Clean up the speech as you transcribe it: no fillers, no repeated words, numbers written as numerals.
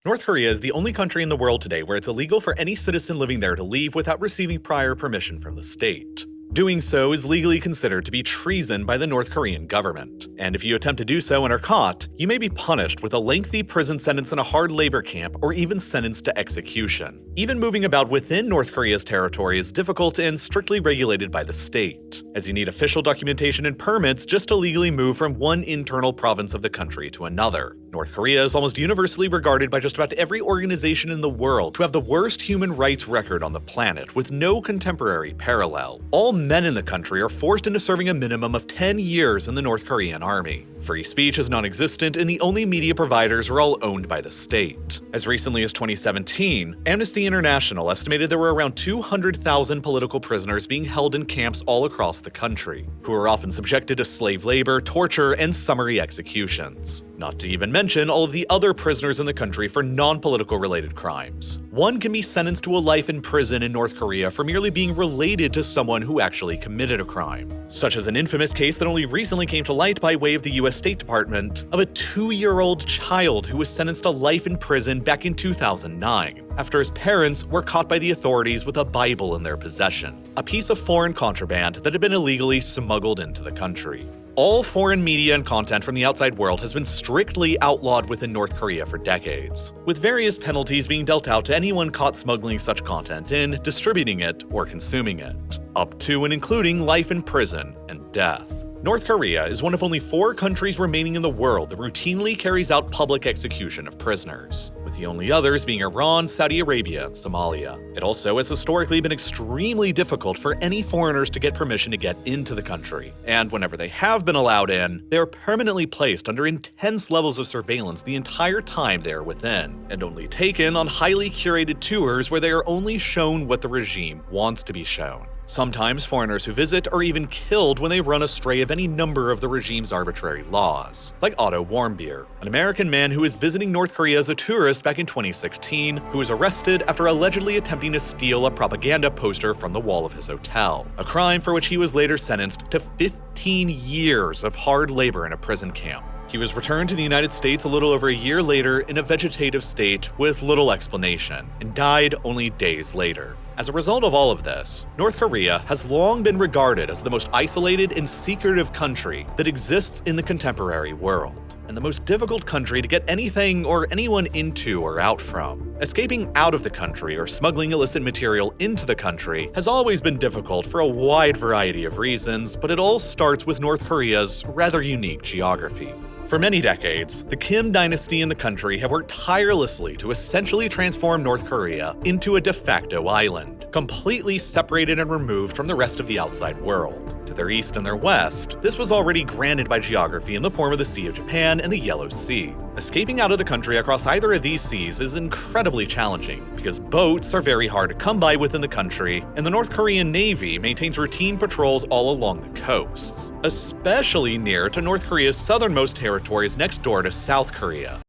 North Korea is the only country in the world today where it's illegal for any citizen living there to leave without receiving prior permission from the state. Doing so is legally considered to be treason by the North Korean government, and if you attempt to do so and are caught, you may be punished with a lengthy prison sentence in a hard labor camp or even sentenced to execution. Even moving about within North Korea's territory is difficult and strictly regulated by the state, as you need official documentation and permits just to legally move from one internal province of the country to another. North Korea is almost universally regarded by just about every organization in the world to have the worst human rights record on the planet, with no contemporary parallel. All men in the country are forced into serving a minimum of 10 years in the North Korean army. Free speech is non-existent, and the only media providers are all owned by the state. As recently as 2017, Amnesty International estimated there were around 200,000 political prisoners being held in camps all across the country, who are often subjected to slave labor, torture, and summary executions. Not to even mention all of the other prisoners in the country for non-political related crimes. One can be sentenced to a life in prison in North Korea for merely being related to someone who actually committed a crime, such as an infamous case that only recently came to light by way of the US State Department of a 2-year-old child who was sentenced to life in prison back in 2009 after his parents were caught by the authorities with a Bible in their possession, a piece of foreign contraband that had been illegally smuggled into the country. All foreign media and content from the outside world has been strictly outlawed within North Korea for decades, with various penalties being dealt out to anyone caught smuggling such content in, distributing it, or consuming it, up to and including life in prison and death. North Korea is one of only 4 countries remaining in the world that routinely carries out public execution of prisoners, with the only others being Iran, Saudi Arabia, and Somalia. It also has historically been extremely difficult for any foreigners to get permission to get into the country, and whenever they have been allowed in, they are permanently placed under intense levels of surveillance the entire time they are within, and only taken on highly curated tours where they are only shown what the regime wants to be shown. Sometimes foreigners who visit are even killed when they run astray of any number of the regime's arbitrary laws, like Otto Warmbier, an American man who was visiting North Korea as a tourist back in 2016, who was arrested after allegedly attempting to steal a propaganda poster from the wall of his hotel, a crime for which he was later sentenced to 15 years of hard labor in a prison camp. He was returned to the United States a little over a year later in a vegetative state with little explanation, and died only days later. As a result of all of this, North Korea has long been regarded as the most isolated and secretive country that exists in the contemporary world, and the most difficult country to get anything or anyone into or out from. Escaping out of the country or smuggling illicit material into the country has always been difficult for a wide variety of reasons, but it all starts with North Korea's rather unique geography. For many decades, the Kim dynasty in the country have worked tirelessly to essentially transform North Korea into a de facto island, completely separated and removed from the rest of the outside world. To their east and their west, this was already granted by geography in the form of the Sea of Japan and the Yellow Sea. Escaping out of the country across either of these seas is incredibly challenging, because boats are very hard to come by within the country, and the North Korean Navy maintains routine patrols all along the coasts, especially near to North Korea's southernmost territories next door to South Korea.